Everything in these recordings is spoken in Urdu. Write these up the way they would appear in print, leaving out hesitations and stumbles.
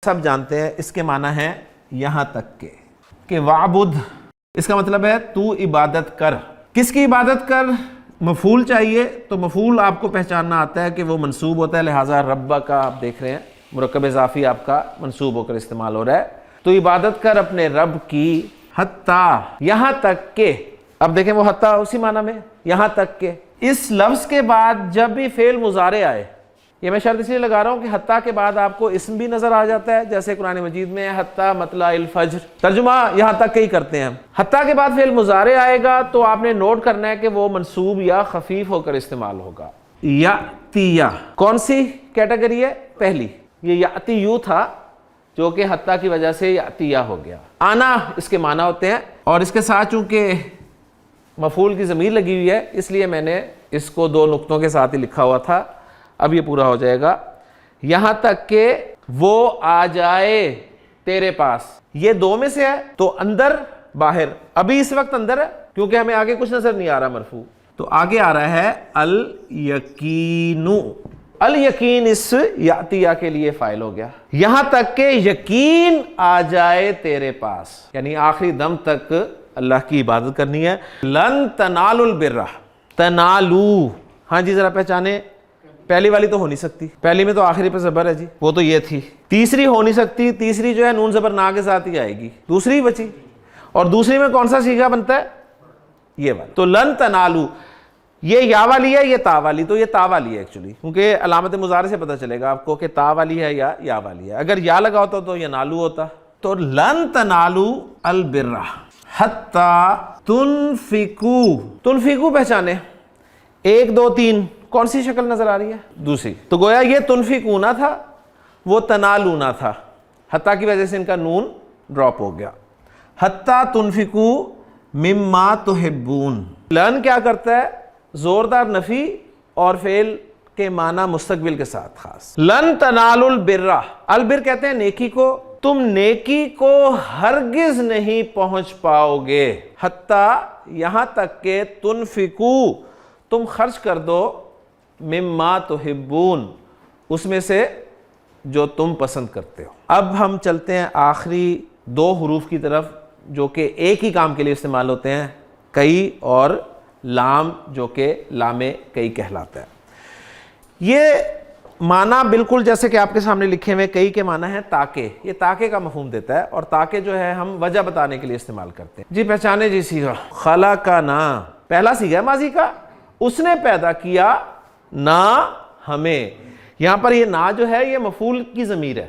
سب جانتے ہیں اس کے معنی ہے یہاں تک کہ وعبد، اس کا مطلب ہے تو عبادت کر۔ کس کی عبادت کر؟ مفعول چاہیے، تو مفعول آپ کو پہچاننا آتا ہے کہ وہ منصوب ہوتا ہے، لہٰذا رب کا آپ دیکھ رہے ہیں مرکب اضافی آپ کا منصوب ہو کر استعمال ہو رہا ہے۔ تو عبادت کر اپنے رب کی، حتیٰ یہاں تک کہ، اب دیکھیں وہ حتیٰ اسی معنی میں یہاں تک کہ، اس لفظ کے بعد جب بھی فعل مضارع آئے، یہ میں شرط اس لیے لگا رہا ہوں کہ حتیٰ کے بعد آپ کو اسم بھی نظر آ جاتا ہے، جیسے قرآن مجید میں حتیٰ مطلع الفجر، ترجمہ یہاں تک کہ ہی کرتے ہیں ہم۔ حتیٰ کے بعد فعل مضارع آئے گا تو آپ نے نوٹ کرنا ہے کہ وہ منصوب یا خفیف ہو کر استعمال ہوگا۔ یاتیہ کون سی کیٹیگری ہے؟ پہلی، یہ یاتیو تھا جو کہ حتیٰ کی وجہ سے یاتیہ ہو گیا۔ آنا اس کے معنی ہوتے ہیں، اور اس کے ساتھ چونکہ مفعول کی ضمیر لگی ہوئی ہے اس لیے میں نے اس کو دو نقطوں کے ساتھ ہی لکھا ہوا تھا، اب یہ پورا ہو جائے گا۔ یہاں تک کہ وہ آ جائے تیرے پاس، یہ دو میں سے ہے تو اندر باہر، ابھی اس وقت اندر ہے کیونکہ ہمیں آگے کچھ نظر نہیں آ رہا مرفوع، تو آگے آ رہا ہے الیقین۔ الیقین اس یاتیہ کے لیے فاعل ہو گیا۔ یہاں تک کہ یقین آ جائے تیرے پاس، یعنی آخری دم تک اللہ کی عبادت کرنی ہے۔ لن تنالوا البر، تنالو، ہاں جی ذرا پہچانے، پہلی والی تو ہو نہیں سکتی، پہلی میں تو آخری پہ زبر ہے جی، وہ تو یہ تھی۔ تیسری ہو نہیں سکتی، تیسری جو ہے نون زبر نا کے ساتھ ہی آئے گی، دوسری بچی، اور دوسری میں کون سا صیغہ بنتا ہے؟ یہ والا۔ تو لن تنالو، یہ یا والی ہے، یہ تا والی، تو یہ تا والی ہے ایکچولی، کیونکہ علامت مضارع سے پتہ چلے گا آپ کو کہ تا والی ہے یا والی ہے۔ اگر یا لگا ہوتا تو یہ نالو ہوتا۔ تو لن تنالو البر حتی تنفقو، تنفقو پہچانے، 1 2 3 کون سی شکل نظر آ رہی ہے؟ دوسری۔ تو گویا یہ تنفقونا تھا، وہ تنالونا تھا، حتیٰ کی وجہ سے ان کا نون ڈراپ ہو گیا۔ حتیٰ تنفقو مما تحبون، لن کیا کرتا ہے؟ زوردار نفی اور فعل کے معنی مستقبل کے ساتھ خاص۔ لن تنالوا البر، البر کہتے ہیں نیکی کو، تم نیکی کو ہرگز نہیں پہنچ پاؤ گے، حتیٰ یہاں تک کہ تنفقو، تم خرچ کر دو، مما تحبون، اس میں سے جو تم پسند کرتے ہو۔ اب ہم چلتے ہیں آخری 2 حروف کی طرف جو کہ ایک ہی کام کے لیے استعمال ہوتے ہیں، کئی اور لام جو کہ لام کئی کہلاتا ہے۔ یہ معنی بالکل جیسے کہ آپ کے سامنے لکھے ہوئے کئی کے معنی ہے تاکہ، یہ تاکہ کا مفہوم دیتا ہے، اور تاکہ جو ہے ہم وجہ بتانے کے لیے استعمال کرتے ہیں۔ جی پہچانے جی صیغہ خلقنا، پہلا صیغہ ہے ماضی کا، اس نے پیدا کیا نہ ہمیں، یہاں پر یہ نہ جو ہے یہ مفعول کی ضمیر ہے،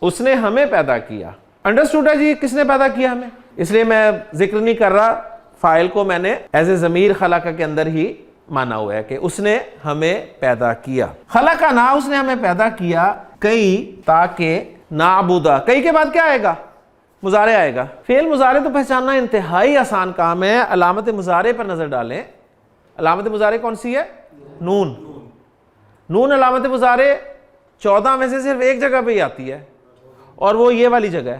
اس نے ہمیں پیدا کیا۔ انڈرسٹوڈ ہے جی کس نے پیدا کیا ہمیں، اس لیے میں ذکر نہیں کر رہا، فاعل کو میں نے ایز اے ضمیر خلق کے اندر ہی مانا ہوا ہے کہ اس نے ہمیں پیدا کیا۔ خلقنا، اس نے ہمیں پیدا کیا، کئی تاکہ نعبدا، کئی کے بعد کیا آئے گا؟ مضارع آئے گا۔ فعل مضارع تو پہچاننا انتہائی آسان کام ہے، علامت مضارع پر نظر ڈالیں۔ علامت مضارع کون سی ہے؟ نون۔ نون علامت مضارع 14 میں سے صرف ایک جگہ پہ ہی آتی ہے، اور وہ یہ والی جگہ ہے،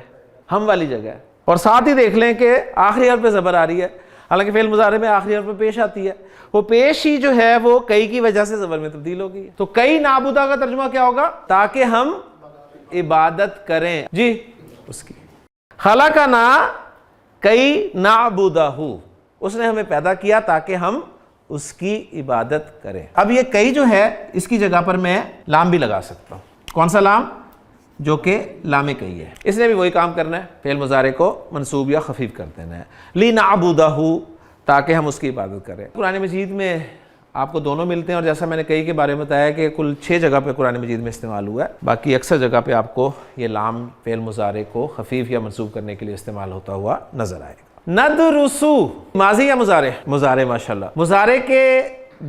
ہم والی جگہ ہے، اور ساتھ ہی دیکھ لیں کہ آخری حرف پہ زبر آ رہی ہے، حالانکہ فعل مضارع میں آخری حرف پہ پیش آتی ہے، وہ پیش ہی جو ہے وہ کئی کی وجہ سے زبر میں تبدیل ہو گئی ہے۔ تو کئی نعبدا کا ترجمہ کیا ہوگا؟ تاکہ ہم عبادت کریں جی اس کی۔ خلقنا کئی نعبدہ، اس نے ہمیں پیدا کیا تاکہ ہم اس کی عبادت کریں۔ اب یہ کئی جو ہے اس کی جگہ پر میں لام بھی لگا سکتا ہوں۔ کون سا لام؟ جو کہ لام کئی ہے، اس نے بھی وہی کام کرنا ہے، فعل مضارع کو منصوب یا خفیف کر دینا ہے۔ لنعبدہ، تاکہ ہم اس کی عبادت کریں۔ قرآن مجید میں آپ کو دونوں ملتے ہیں، اور جیسا میں نے کئی کے بارے میں بتایا کہ کل 6 جگہ پہ قرآن مجید میں استعمال ہوا ہے، باقی اکثر جگہ پہ آپ کو یہ لام فعل مضارع کو خفیف یا منصوب کرنے کے لیے استعمال ہوتا ہوا نظر آئے گا۔ ندرسو، ماضی یا مضارع؟ مضارع، ماشاءاللہ۔ مضارع کے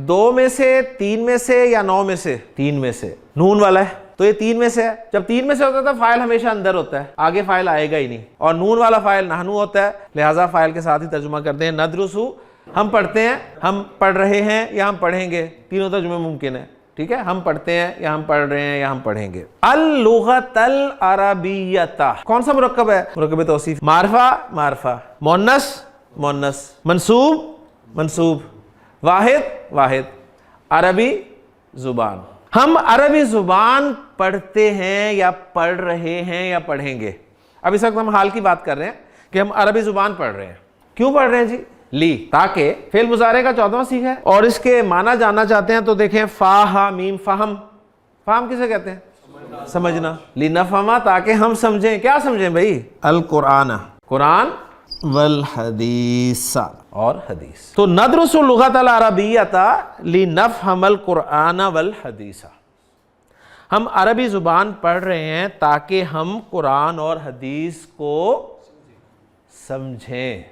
2 میں سے 3 میں سے یا 9 میں سے؟ 3 میں سے، نون والا ہے تو یہ 3 میں سے ہے۔ جب 3 میں سے ہوتا تھا فاعل ہمیشہ اندر ہوتا ہے، آگے فاعل آئے گا ہی نہیں، اور نون والا فاعل نحنو ہوتا ہے، لہٰذا فاعل کے ساتھ ہی ترجمہ کرتے ہیں ندرسو، ہم پڑھتے ہیں، ہم پڑھ رہے ہیں یا ہم پڑھیں گے، تینوں ترجمے ممکن ہے، ٹھیک ہے، ہم پڑھتے ہیں یا ہم پڑھ رہے ہیں یا ہم پڑھیں گے۔ اللغۃ العربیۃ، کون سا مرکب ہے؟ مرکب توصیف، معرفہ معرفہ، مؤنث مؤنث، منصوب منصوب، واحد واحد، عربی زبان۔ ہم عربی زبان پڑھتے ہیں یا پڑھ رہے ہیں یا پڑھیں گے. اب اس وقت ہم حال کی بات کر رہے ہیں کہ ہم عربی زبان پڑھ رہے ہیں. کیوں پڑھ رہے ہیں جی؟ لی، تاکہ فعل مضارع کا 14واں صیغہ ہے اور اس کے معنی جاننا چاہتے ہیں تو دیکھیں فا ہا میم فہم. فہم کسے کہتے ہیں؟ سمجھنا. لنفہم، تاکہ ہم سمجھیں. کیا سمجھیں بھائی؟ القرآن، قرآن، والحدیث، اور حدیث. تو ندرس اللغۃ العربیۃ لنفہم القرآن والحدیث. ہم عربی زبان پڑھ رہے ہیں تاکہ ہم قرآن اور حدیث کو سمجھیں.